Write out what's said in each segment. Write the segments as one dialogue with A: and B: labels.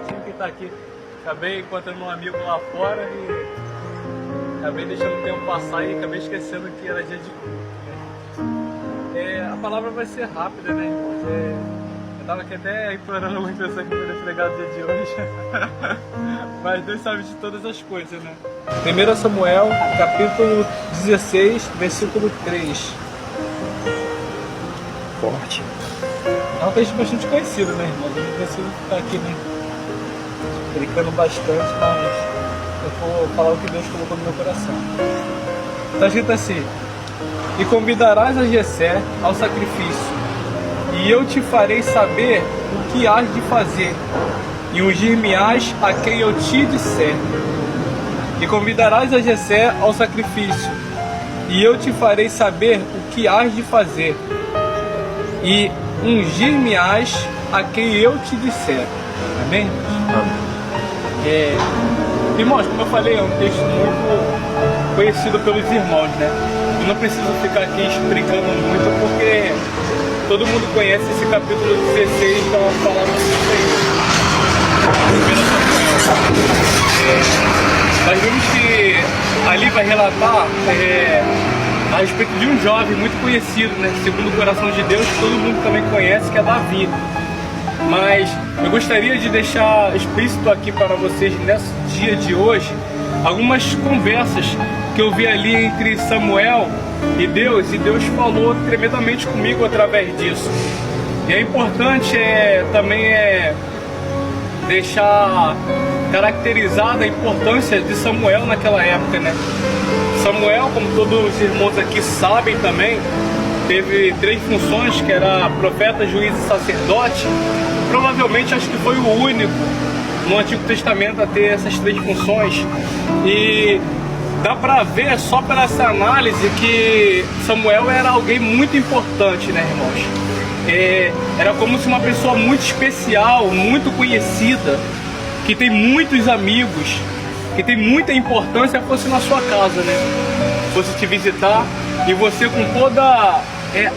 A: Tinha que estar aqui. Acabei encontrando um amigo lá fora e acabei deixando o tempo passar e acabei esquecendo que era dia de culto, né? A palavra vai ser rápida, né, irmãos? Eu estava aqui até implorando algumas pessoas para poder pregar o dia de hoje. Mas Deus sabe de todas as coisas, né? 1 Samuel, capítulo 16, versículo 3.
B: Forte.
A: É um texto bastante conhecido, né, irmãos? Eu não preciso ficar aqui, né, brincando bastante, mas eu vou falar o que Deus colocou no meu coração. Está escrito assim: e convidarás a Jessé ao sacrifício, e eu te farei saber o que hás de fazer, e ungir-me-ás a quem eu te disser. E convidarás a Jessé ao sacrifício, e eu te farei saber o que hás de fazer, e ungir-me-ás a quem eu te disser. Amém?
B: Amém.
A: Irmãos, como eu falei, é um texto muito conhecido pelos irmãos, né? Eu não preciso ficar aqui explicando muito, porque todo mundo conhece esse capítulo 16, que é uma palavra Nós vemos que ali vai relatar a respeito de um jovem muito conhecido, né? Segundo o coração de Deus, que todo mundo também conhece, que é Davi. Mas eu gostaria de deixar explícito aqui para vocês, nesse dia de hoje, algumas conversas que eu vi ali entre Samuel e Deus falou tremendamente comigo através disso. E é importante também deixar caracterizada a importância de Samuel naquela época, né? Samuel, como todos os irmãos aqui sabem também, teve 3 funções, que era profeta, juiz e sacerdote. Provavelmente acho que foi o único no Antigo Testamento a ter essas 3 funções. E dá para ver só pela essa análise que Samuel era alguém muito importante, né, irmãos? Era como se uma pessoa muito especial, muito conhecida, que tem muitos amigos, que tem muita importância, fosse na sua casa, né? Fosse te visitar e você, com toda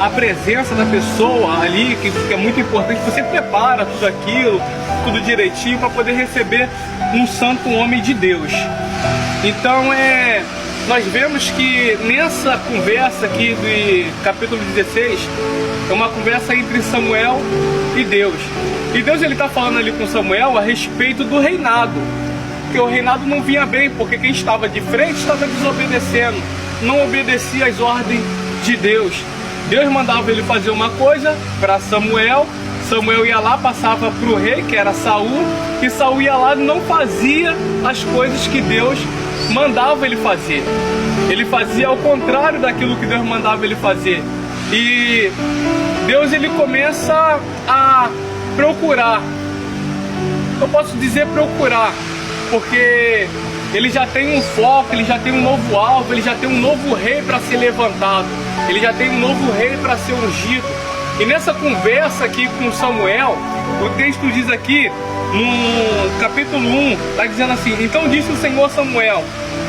A: a presença da pessoa ali, que é muito importante, você prepara tudo aquilo, tudo direitinho para poder receber um santo homem de Deus. Então nós vemos que nessa conversa aqui do capítulo 16 é uma conversa entre Samuel e Deus. E Deus está falando ali com Samuel a respeito do reinado, porque o reinado não vinha bem, porque quem estava de frente estava desobedecendo, não obedecia às ordens de Deus. Deus mandava ele fazer uma coisa para Samuel, Samuel ia lá, passava para o rei, que era Saul, e Saul ia lá e não fazia as coisas que Deus mandava ele fazer. Ele fazia ao contrário daquilo que Deus mandava ele fazer. E Deus começa a procurar. Eu posso dizer procurar, porque ele já tem um foco, ele já tem um novo alvo, ele já tem um novo rei para ser levantado, ele já tem um novo rei para ser ungido. E nessa conversa aqui com Samuel, o texto diz aqui, no capítulo 1, está dizendo assim: então disse o Senhor a Samuel,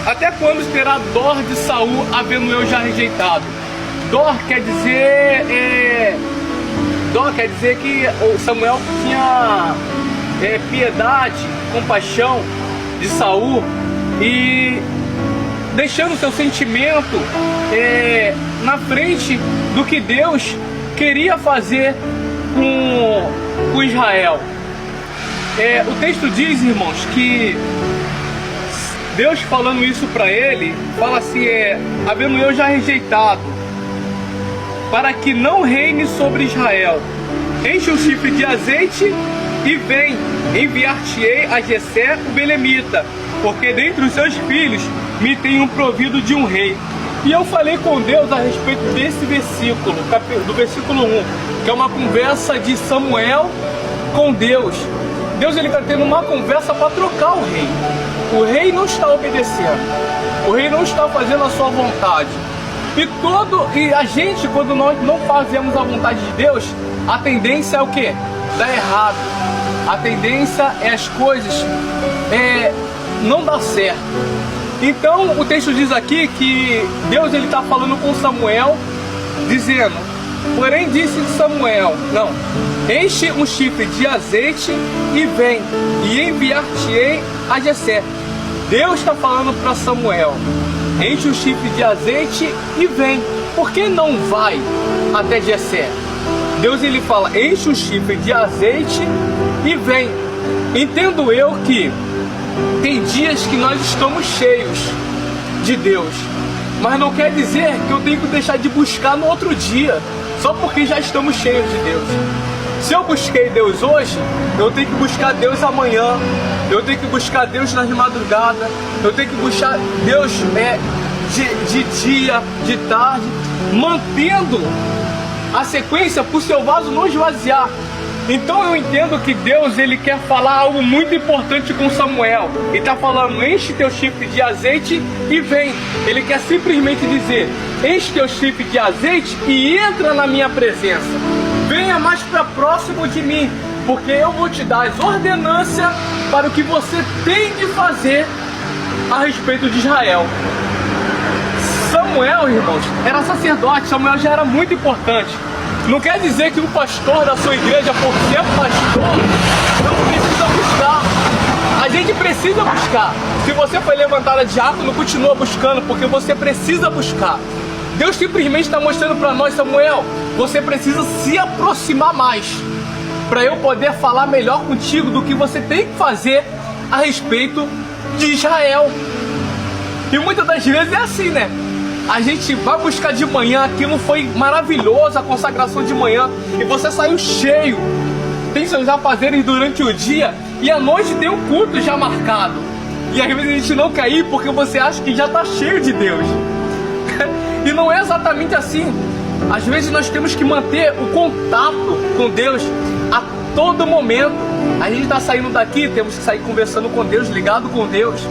A: até quando terá dor de Saul, havendo eu já rejeitado? Dor quer dizer que o Samuel tinha piedade, compaixão de Saul, e deixando seu sentimento na frente do que Deus queria fazer com Israel. O texto diz, irmãos, que Deus falando isso para ele, fala assim: havendo eu já rejeitado, para que não reine sobre Israel, enche o chifre de azeite e vem, enviar-te-ei a Jessé o belemita, porque dentre os seus filhos me tenho provido de um rei. E eu falei com Deus a respeito desse versículo, do versículo 1, que é uma conversa de Samuel com Deus. Deus está tendo uma conversa para trocar o rei. O rei não está obedecendo, o rei não está fazendo a sua vontade. E a gente, quando nós não fazemos a vontade de Deus, a tendência é o quê? Dar errado. A tendência é as coisas não dar certo. Então o texto diz aqui que Deus está falando com Samuel, dizendo: Porém disse Samuel, não, enche um chifre de azeite e vem, e enviar-te-ei a Jessé. Deus está falando para Samuel, enche um chifre de azeite e vem. Por que não vai até Jessé? Deus ele fala, enche um chifre de azeite e vem. Entendo eu que tem dias que nós estamos cheios de Deus, mas não quer dizer que eu tenho que deixar de buscar no outro dia, só porque já estamos cheios de Deus. Se eu busquei Deus hoje, eu tenho que buscar Deus amanhã, eu tenho que buscar Deus nas madrugadas, eu tenho que buscar Deus de dia, de tarde, mantendo a sequência para o seu vaso não esvaziar. Então eu entendo que Deus ele quer falar algo muito importante com Samuel. Ele está falando, enche teu chifre de azeite e vem. Ele quer simplesmente dizer, enche teu chifre de azeite e entra na minha presença. Venha mais para próximo de mim, porque eu vou te dar as ordenâncias para o que você tem de fazer a respeito de Israel. Samuel, irmãos, era sacerdote, Samuel já era muito importante. Não quer dizer que o pastor da sua igreja, por ser pastor, não precisa buscar. A gente precisa buscar. Se você foi levantado a diácono, continua buscando, porque você precisa buscar. Deus simplesmente está mostrando para nós, Samuel, você precisa se aproximar mais, para eu poder falar melhor contigo do que você tem que fazer a respeito de Israel. E muitas das vezes é assim, né? A gente vai buscar de manhã, aquilo foi maravilhoso, a consagração de manhã, e você saiu cheio, tem seus afazeres durante o dia, e à noite tem um culto já marcado, e às vezes a gente não quer ir porque você acha que já está cheio de Deus, e não é exatamente assim. Às vezes nós temos que manter o contato com Deus a todo momento. A gente está saindo daqui, temos que sair conversando com Deus, ligado com Deus.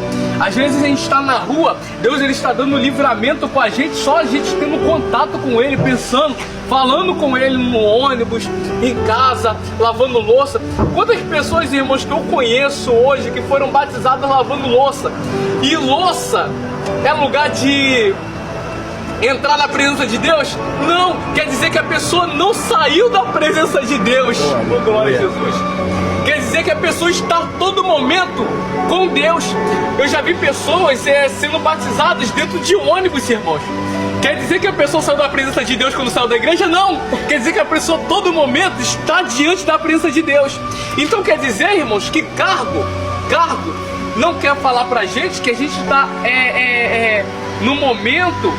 A: Às vezes a gente está na rua, Deus ele está dando livramento com a gente, só a gente tendo contato com Ele, pensando, falando com Ele no ônibus, em casa, lavando louça. Quantas pessoas, irmãos, que eu conheço hoje que foram batizadas lavando louça? E louça é lugar de entrar na presença de Deus? Não, quer dizer que a pessoa não saiu da presença de Deus. Oh, glória a Jesus. Quer dizer que a pessoa está a todo momento com Deus. Eu já vi pessoas sendo batizadas dentro de ônibus, irmãos. Quer dizer que a pessoa saiu da presença de Deus quando saiu da igreja? Não. Quer dizer que a pessoa a todo momento está diante da presença de Deus. Então quer dizer, irmãos, que cargo não quer falar pra gente que a gente está no momento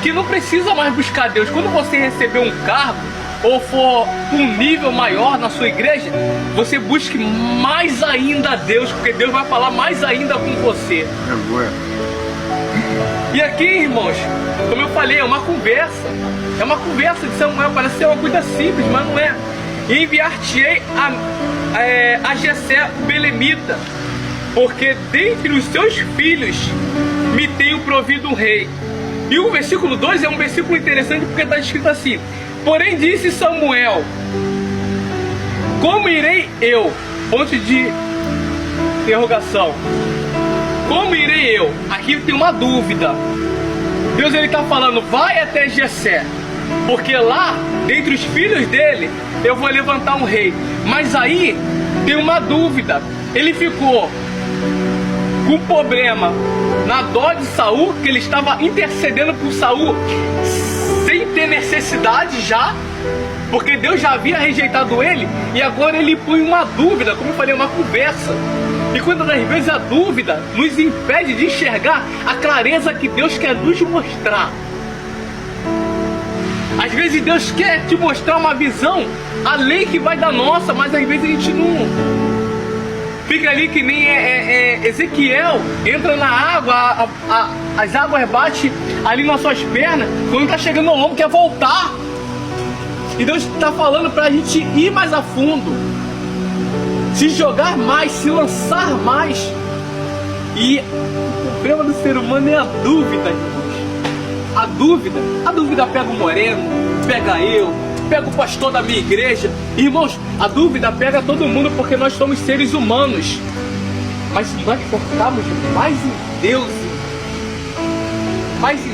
A: que não precisa mais buscar Deus. Quando você receber um cargo ou for um nível maior na sua igreja, você busque mais ainda a Deus, porque Deus vai falar mais ainda com você. E aqui, irmãos, como eu falei, é uma conversa de Samuel. Parece ser uma coisa simples, mas não é. Enviar-te-ei a Jessé o belemita, porque dentre os seus filhos me tenho provido um rei. E o versículo 2 é um versículo interessante, porque está escrito assim: porém disse Samuel, como irei eu? Ponto de interrogação. Como irei eu? Aqui tem uma dúvida. Deus ele está falando, vai até Jessé, porque lá, dentre os filhos dele, eu vou levantar um rei. Mas aí tem uma dúvida. Ele ficou com problema na dó de Saul, que ele estava intercedendo por Saul sem ter necessidade já, porque Deus já havia rejeitado ele, e agora ele põe uma dúvida, como eu falei, uma conversa. E quando às vezes a dúvida nos impede de enxergar a clareza que Deus quer nos mostrar. Às vezes Deus quer te mostrar uma visão além que vai da nossa, mas às vezes a gente não fica ali que nem Ezequiel, entra na água, as águas batem ali nas suas pernas, quando está chegando ao lombo quer voltar. E Deus está falando para a gente ir mais a fundo, se jogar mais, se lançar mais. E o problema do ser humano é a dúvida, irmãos. A dúvida pega o Moreno, pega eu, pega o pastor da minha igreja. Irmãos, a dúvida pega todo mundo, porque nós somos seres humanos. Mas se nós focarmos mais em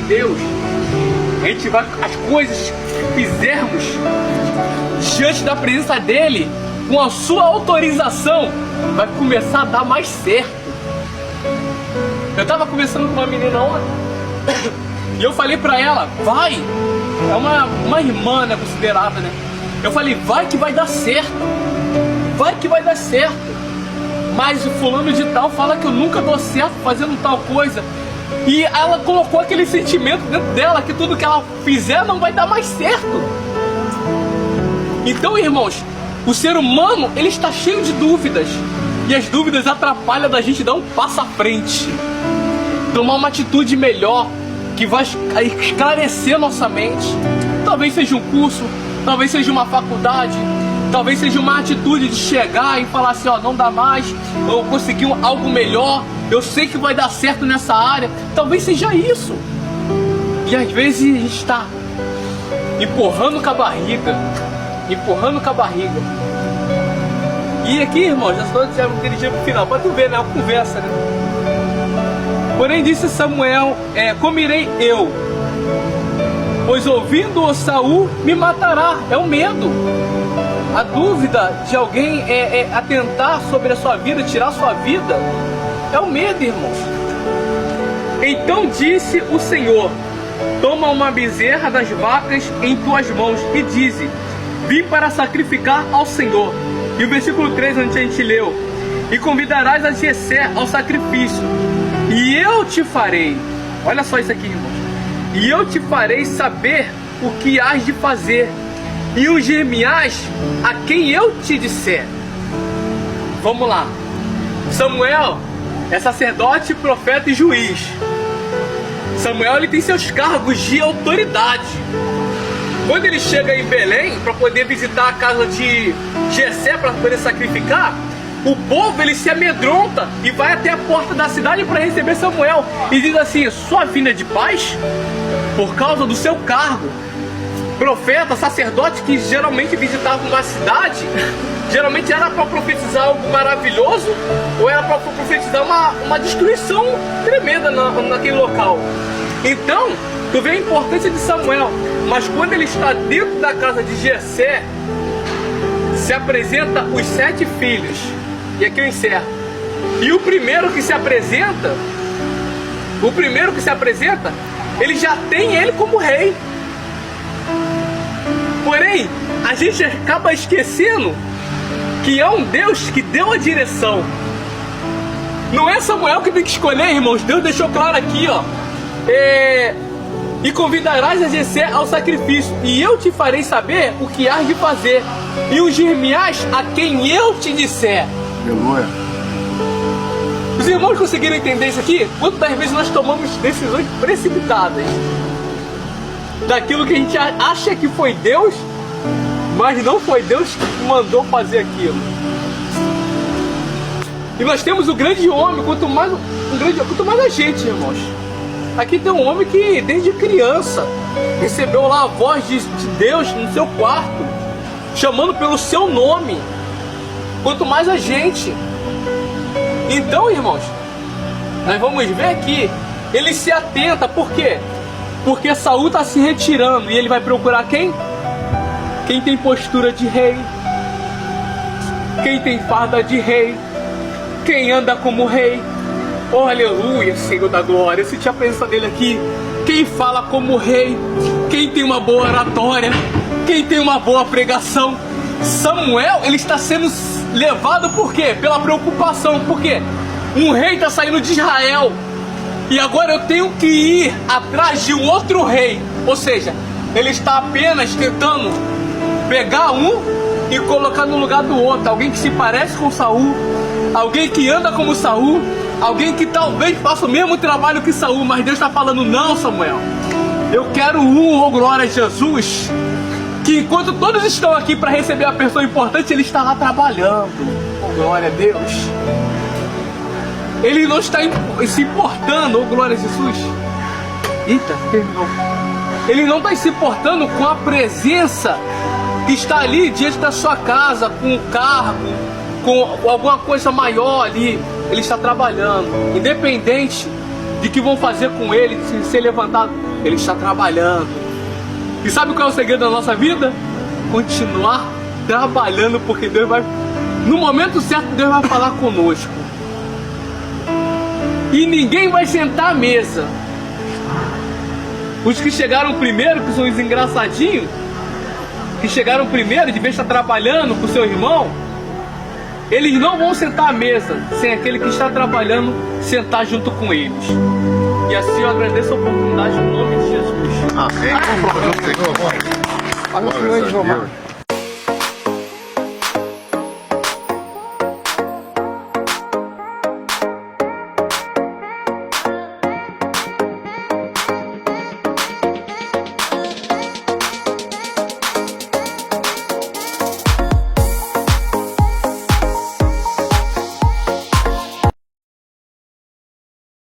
A: Deus, a gente vai, as coisas que fizermos diante da presença dele, com a sua autorização, vai começar a dar mais certo. Eu tava conversando com uma menina ontem e eu falei pra ela, vai, é uma irmã, né, considerada, né? Eu falei, vai que vai dar certo, vai que vai dar certo. Mas o fulano de tal fala que eu nunca dou certo fazendo tal coisa. E ela colocou aquele sentimento dentro dela, que tudo que ela fizer não vai dar mais certo. Então, irmãos, o ser humano, ele está cheio de dúvidas. E as dúvidas atrapalham da gente dar um passo à frente, tomar uma atitude melhor, que vai esclarecer nossa mente. Talvez seja um curso, talvez seja uma faculdade, talvez seja uma atitude de chegar e falar assim, ó, não dá mais, eu consegui algo melhor, eu sei que vai dar certo nessa área. Talvez seja isso. E às vezes a gente está empurrando com a barriga, E aqui, irmãos, já estou dirigindo para o final, para tu ver, né? Uma conversa, né? Porém disse Samuel, comerei eu, pois ouvindo Saul me matará. É o medo. A dúvida de alguém atentar sobre a sua vida, tirar a sua vida, é o medo, irmãos. Então disse o Senhor, toma uma bezerra das vacas em tuas mãos e dize, vim para sacrificar ao Senhor. E o versículo 3, onde a gente leu, e convidarás a Jessé ao sacrifício, e eu te farei, olha só isso aqui, irmãos, e eu te farei saber o que hás de fazer, e o germiás a quem eu te disser. Vamos lá. Samuel é sacerdote, profeta e juiz. Samuel, ele tem seus cargos de autoridade. Quando ele chega em Belém para poder visitar a casa de Jessé para poder sacrificar, o povo, ele se amedronta e vai até a porta da cidade para receber Samuel e diz assim, sua vinda de paz por causa do seu cargo. Profeta, sacerdote que geralmente visitava uma cidade, geralmente era para profetizar algo maravilhoso ou era para profetizar uma destruição tremenda naquele local. Então, tu vê a importância de Samuel, mas quando ele está dentro da casa de Jessé, se apresenta os 7 filhos, e aqui eu encerro. E o primeiro que se apresenta, ele já tem ele como rei. Porém, a gente acaba esquecendo que é um Deus que deu a direção. Não é Samuel que tem que escolher, irmãos. Deus deixou claro aqui, ó. E convidarás a Jessé ao sacrifício, e eu te farei saber o que hás de fazer, e o germiás a quem eu te disser. Aleluia. Os irmãos conseguiram entender isso aqui? Quantas vezes nós tomamos decisões precipitadas daquilo que a gente acha que foi Deus, mas não foi Deus que mandou fazer aquilo. E nós temos o grande homem, quanto mais a gente, irmãos. Aqui tem um homem que desde criança recebeu lá a voz de Deus no seu quarto, chamando pelo seu nome, quanto mais a gente. Então, irmãos, nós vamos ver aqui, ele se atenta, por quê? Porque Saul está se retirando e ele vai procurar quem? Quem tem postura de rei, quem tem farda de rei, quem anda como rei. Oh, aleluia, Senhor da glória, eu senti a presença dele aqui. Quem fala como rei, quem tem uma boa oratória, quem tem uma boa pregação. Samuel, ele está sendo levado por quê? Pela preocupação, porque um rei está saindo de Israel e agora eu tenho que ir atrás de um outro rei. Ou seja, ele está apenas tentando pegar um e colocar no lugar do outro. Alguém que se parece com Saul, alguém que anda como Saul, alguém que talvez faça o mesmo trabalho que Saul. Mas Deus está falando, não, Samuel, eu quero oh glória a Jesus, que enquanto todos estão aqui para receber a pessoa importante, ele está lá trabalhando. Oh glória a Deus. Ele não está se importando, oh glória a Jesus. Eita, terminou. Ele não está se importando com a presença que está ali diante da sua casa, com o cargo, com alguma coisa maior ali. Ele está trabalhando, independente de que vão fazer com ele, se ser levantado, ele está trabalhando. E sabe qual é o segredo da nossa vida? Continuar trabalhando, porque Deus vai, no momento certo, Deus vai falar conosco. E ninguém vai sentar à mesa. Os que chegaram primeiro, que são os engraçadinhos, que chegaram primeiro, de vez de estar trabalhando com o seu irmão, eles não vão sentar à mesa sem aquele que está trabalhando sentar junto com eles. E assim eu agradeço a oportunidade no nome de Jesus.
B: Amém. Vamos, Senhor. Glória a Deus.